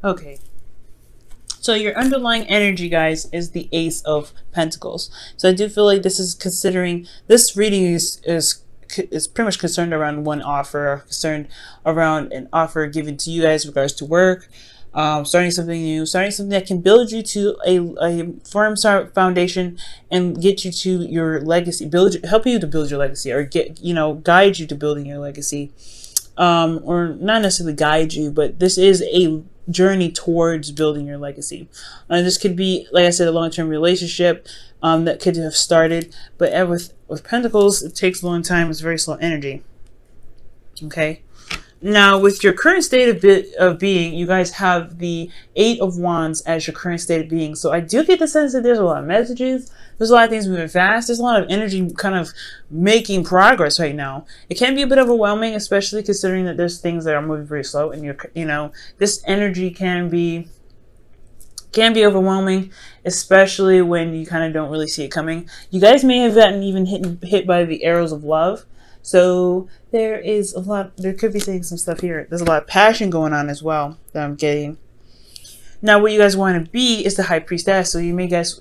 Okay. So your underlying energy, guys, is the Ace of Pentacles. So I do feel like this is considering, this reading is pretty much concerned around one offer, concerned around an offer given to you guys in regards to work, starting something new, starting something that can build you to a firm foundation and get you to your legacy, help you to build your legacy, or guide you to building your legacy. Or not necessarily guide you, but this is a journey towards building your legacy. This could be, like I said, a long-term relationship that could have started, but with Pentacles, it takes a long time. It's very slow energy. Okay. Now, with your current state of being, you guys have the Eight of Wands as your current state of being. So I do get the sense that there's a lot of messages. There's a lot of things moving fast. There's a lot of energy kind of making progress right now. It can be a bit overwhelming, especially considering that there's things that are moving very slow. And this energy can be overwhelming, especially when you kind of don't really see it coming. You guys may have gotten even hit by the arrows of love. So there could be saying some stuff here. There's a lot of passion going on as well that I'm getting. Now, what you guys want to be is the High Priestess. So you guys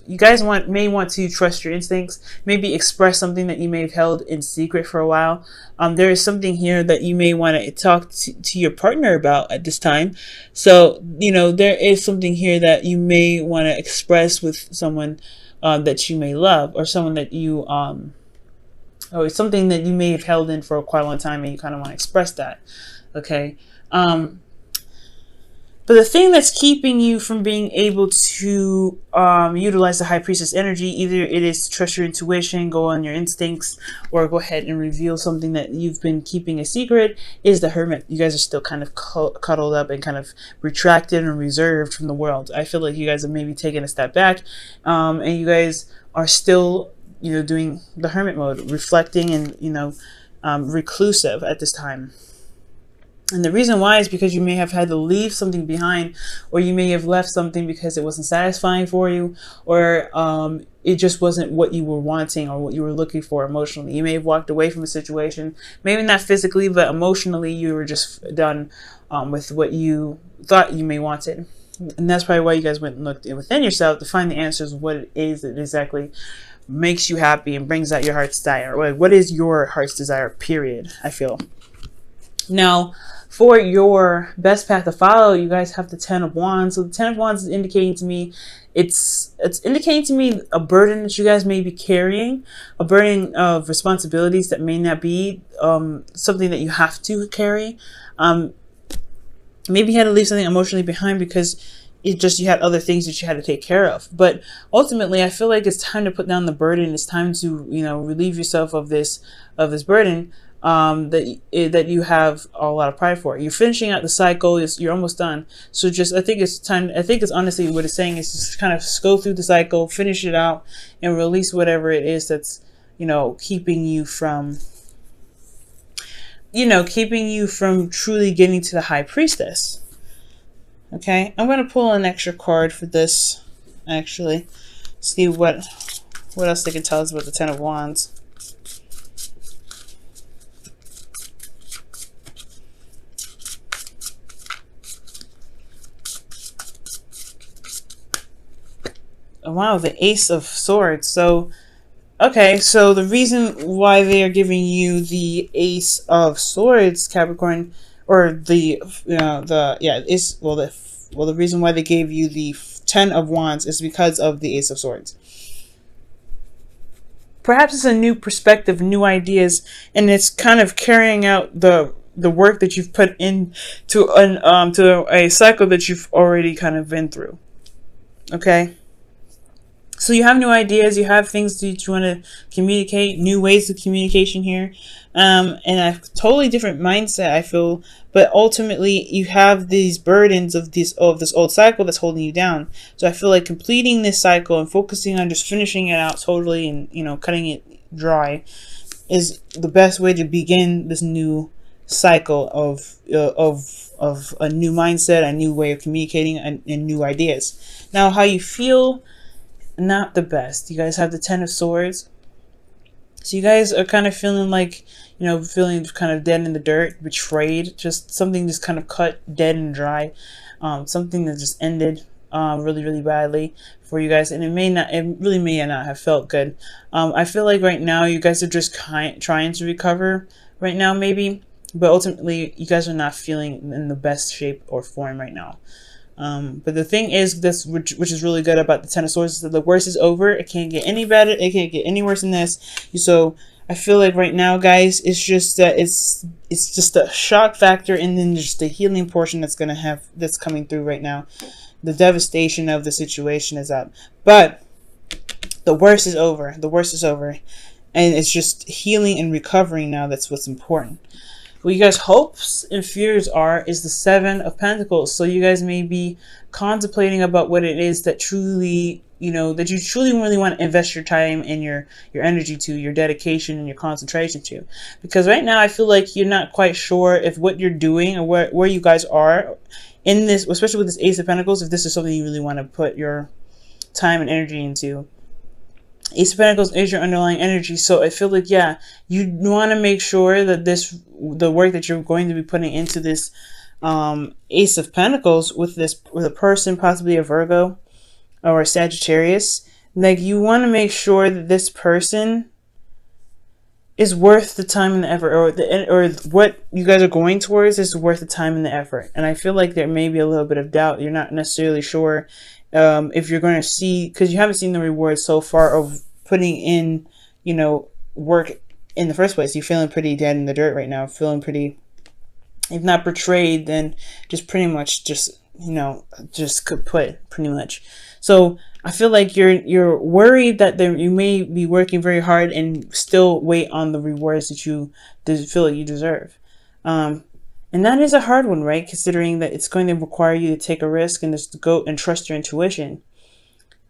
may want to trust your instincts, maybe express something that you may have held in secret for a while. There is something here that you may want to talk to your partner about at this time. So, there is something here that you may want to express with someone that you may love, or someone that you or something that you may have held in for quite a long time and you kind of want to express that. Okay. But the thing that's keeping you from being able to utilize the High Priestess energy, either it is to trust your intuition, go on your instincts, or go ahead and reveal something that you've been keeping a secret, is the Hermit. You guys are still kind of cuddled up and kind of retracted and reserved from the world. I feel like you guys have maybe taken a step back, and you guys are still doing the hermit mode, reflecting and, reclusive at this time. And the reason why is because you may have had to leave something behind, or you may have left something because it wasn't satisfying for you, or it just wasn't what you were wanting or what you were looking for emotionally. You may have walked away from a situation, maybe not physically, but emotionally you were just done with what you thought you may wanted. And that's probably why you guys went and looked within yourself to find the answers of what it is that exactly makes you happy and brings out your heart's desire. What is your heart's desire, period, I feel. Now, for your best path to follow, you guys have the Ten of Wands. So the Ten of Wands is indicating to me, it's indicating to me a burden that you guys may be carrying, a burden of responsibilities that may not be something that you have to carry. Maybe you had to leave something emotionally behind because you had other things that you had to take care of. But ultimately, I feel like it's time to put down the burden. It's time to, relieve yourself of this burden that you have a lot of pride for. You're finishing out the cycle. You're almost done. So I think it's honestly what it's saying is just kind of go through the cycle, finish it out, and release whatever it is that's, keeping you from truly getting to the High Priestess. Okay, I'm going to pull an extra card for this, actually. See what else they can tell us about the Ten of Wands. Oh, wow, the Ace of Swords. So, okay, so the reason why they are giving you the Ace of Swords, Capricorn, or the reason why they gave you the Ten of Wands is because of the Ace of Swords. Perhaps it's a new perspective, new ideas, and it's kind of carrying out the work that you've put into to a cycle that you've already kind of been through. Okay. So you have new ideas, you have things that you want to communicate, new ways of communication here, and a totally different mindset, I feel. But ultimately, you have these burdens of this old cycle that's holding you down. So I feel like completing this cycle and focusing on just finishing it out totally and cutting it dry is the best way to begin this new cycle of a new mindset, a new way of communicating, and new ideas. Now, how you feel. Not the best. You guys have the Ten of Swords. So you guys are kind of feeling like, feeling kind of dead in the dirt, betrayed, just something just kind of cut dead and dry. something that just ended really, really badly for you guys, and it really may not have felt good. I feel like right now you guys are just trying to recover right now, maybe, but ultimately you guys are not feeling in the best shape or form right now. But the thing is, this which is really good about the Ten of Swords, is that the worst is over. It can't get any better. It can't get any worse than this. So I feel like right now, guys, it's just that it's just a shock factor, and then just the healing portion that's coming through right now. The devastation of the situation is up, but the worst is over. The worst is over, and it's just healing and recovering now. That's what's important. What you guys' hopes and fears are is the Seven of Pentacles. So you guys may be contemplating about what it is that truly, that you truly really want to invest your time and your energy to, your dedication and your concentration to. Because right now I feel like you're not quite sure if what you're doing or where you guys are in this, especially with this Ace of Pentacles, if this is something you really want to put your time and energy into. Ace of Pentacles is your underlying energy, so I feel like, yeah, you want to make sure that the work that you're going to be putting into this Ace of Pentacles with a person, possibly a Virgo or a Sagittarius, like you want to make sure that this person is worth the time and the effort, or what you guys are going towards is worth the time and the effort. And I feel like there may be a little bit of doubt. You're not necessarily sure if you're going to see, because you haven't seen the rewards so far of putting in, work in the first place. You're feeling pretty dead in the dirt right now, feeling pretty, if not betrayed, then just pretty much just kaput, pretty much. So I feel like you're worried that you may be working very hard and still wait on the rewards that you feel like you deserve. And that is a hard one, right? Considering that it's going to require you to take a risk and just go and trust your intuition.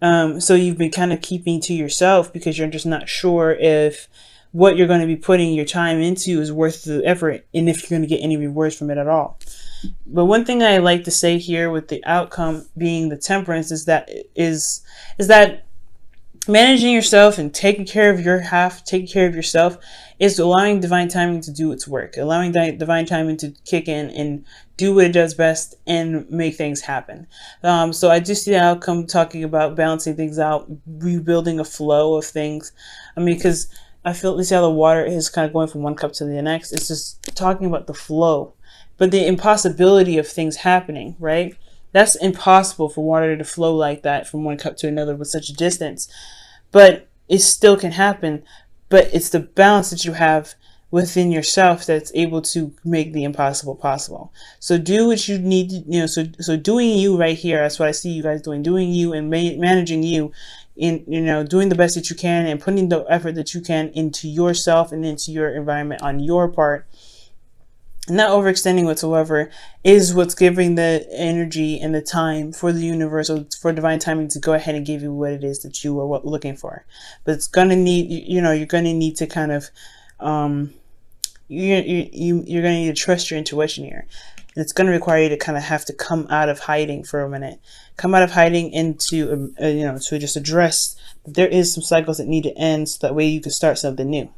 So you've been kind of keeping to yourself because you're just not sure if what you're going to be putting your time into is worth the effort and if you're going to get any rewards from it at all. But one thing I like to say here with the outcome being the Temperance is that managing yourself and taking care of your taking care of yourself is allowing divine timing to do its work, allowing divine timing to kick in and do what it does best and make things happen. So I do see the outcome talking about balancing things out, rebuilding a flow of things. I mean, because I feel, see how the water is kind of going from one cup to the next. It's just talking about the flow, but the impossibility of things happening, right? That's impossible for water to flow like that from one cup to another with such a distance. But it still can happen. But it's the balance that you have within yourself that's able to make the impossible possible. So do what you need to, so doing you right here, that's what I see you guys doing. Doing you and managing you in, doing the best that you can and putting the effort that you can into yourself and into your environment on your part. Not overextending whatsoever is what's giving the energy and the time for the universe or for divine timing to go ahead and give you what it is that you are looking for. But it's going to need, you're going to need to kind of, you're going to need to trust your intuition here. And it's going to require you to kind of have to come out of hiding for a minute. Come out of hiding into, to just address that there is some cycles that need to end so that way you can start something new.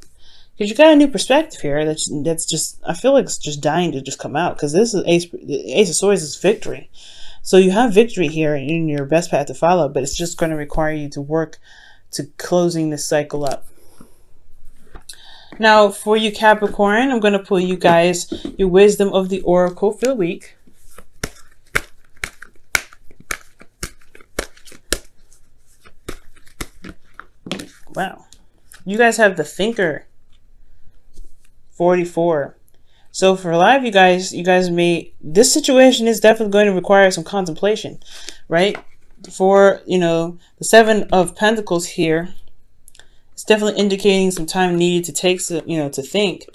Because you got a new perspective here that's just, I feel like it's just dying to just come out. Because this is Ace of Swords is victory. So you have victory here in your best path to follow. But it's just going to require you to work to closing this cycle up. Now for you Capricorn, I'm going to pull you guys your wisdom of the Oracle for the week. Wow. You guys have the Thinker. 44. So for a lot of you guys this situation is definitely going to require some contemplation, right? For, the Seven of Pentacles here, it's definitely indicating some time needed to take, to think.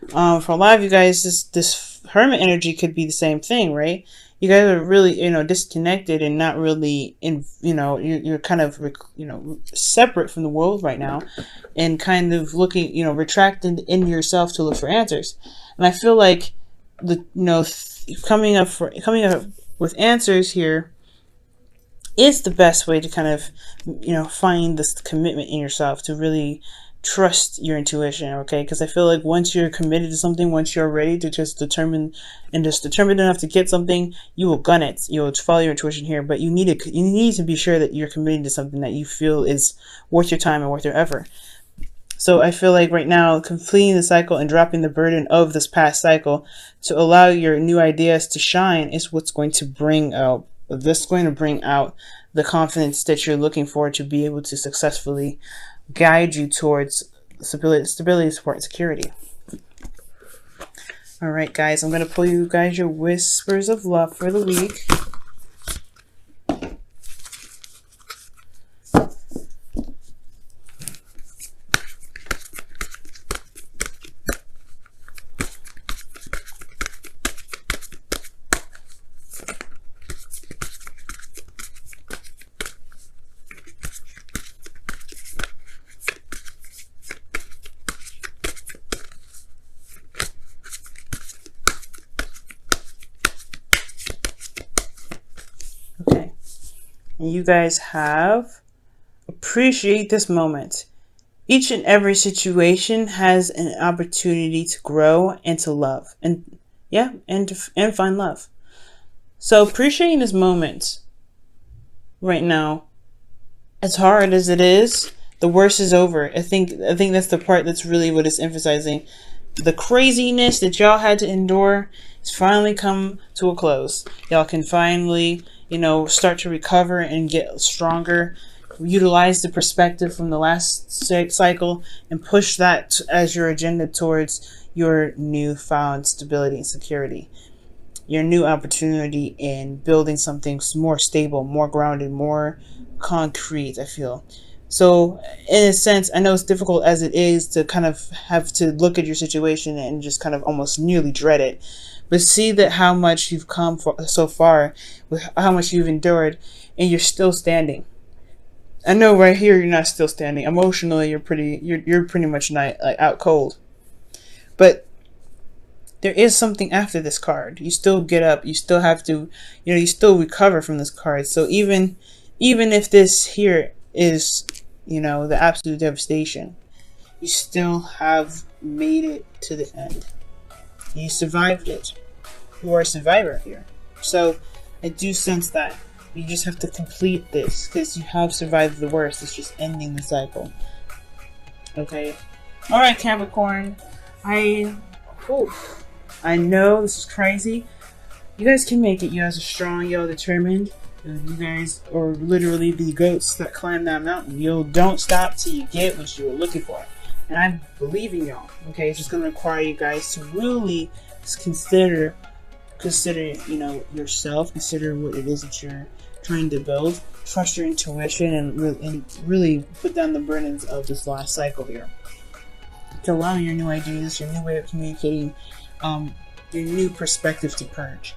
For a lot of you guys, this Hermit energy could be the same thing, right? You guys are really, disconnected and not really you're kind of, separate from the world right now and kind of looking, retracted in yourself to look for answers. And I feel like coming up with answers here is the best way to kind of, find this commitment in yourself to really trust your intuition, okay? Because I feel like once you're committed to something, once you're ready to just determined enough to get something, you will gun it. You'll follow your intuition here, but you need to be sure that you're committed to something that you feel is worth your time and worth your effort. So I feel like right now, completing the cycle and dropping the burden of this past cycle to allow your new ideas to shine is what's going to bring out the confidence that you're looking for to be able to successfully guide you towards stability, support, and security. All right, guys, I'm going to pull you guys your whispers of love for the week. Okay, and you guys have appreciate this moment. Each and every situation has an opportunity to grow and to love, and find love. So appreciating this moment right now, as hard as it is, the worst is over. I think that's the part that's really what it's emphasizing. The craziness that y'all had to endure has finally come to a close. Y'all can finally, start to recover and get stronger. Utilize the perspective from the last cycle and push that as your agenda towards your newfound stability and security. Your new opportunity in building something more stable, more grounded, more concrete, I feel. So in a sense, I know it's difficult as it is to kind of have to look at your situation and just kind of almost nearly dread it. But see that how much you've come so far, with how much you've endured, and you're still standing. I know right here you're not still standing. Emotionally, you're pretty much not out cold. But there is something after this card. You still get up. You still have to, you still recover from this card. So even if this here is, the absolute devastation, you still have made it to the end. You survived it. You are a survivor here. So I do sense that. You just have to complete this because you have survived the worst. It's just ending the cycle. Okay. Alright, Capricorn. I know this is crazy. You guys can make it. You guys are strong. Y'all determined. You guys are literally the goats that climb that mountain. You don't stop till you get what you were looking for. And I believe in y'all. Okay, it's just going to require you guys to really consider, yourself. Consider what it is that you're trying to build. Trust your intuition and really put down the burdens of this last cycle here. To allow your new ideas, your new way of communicating, your new perspective to purge.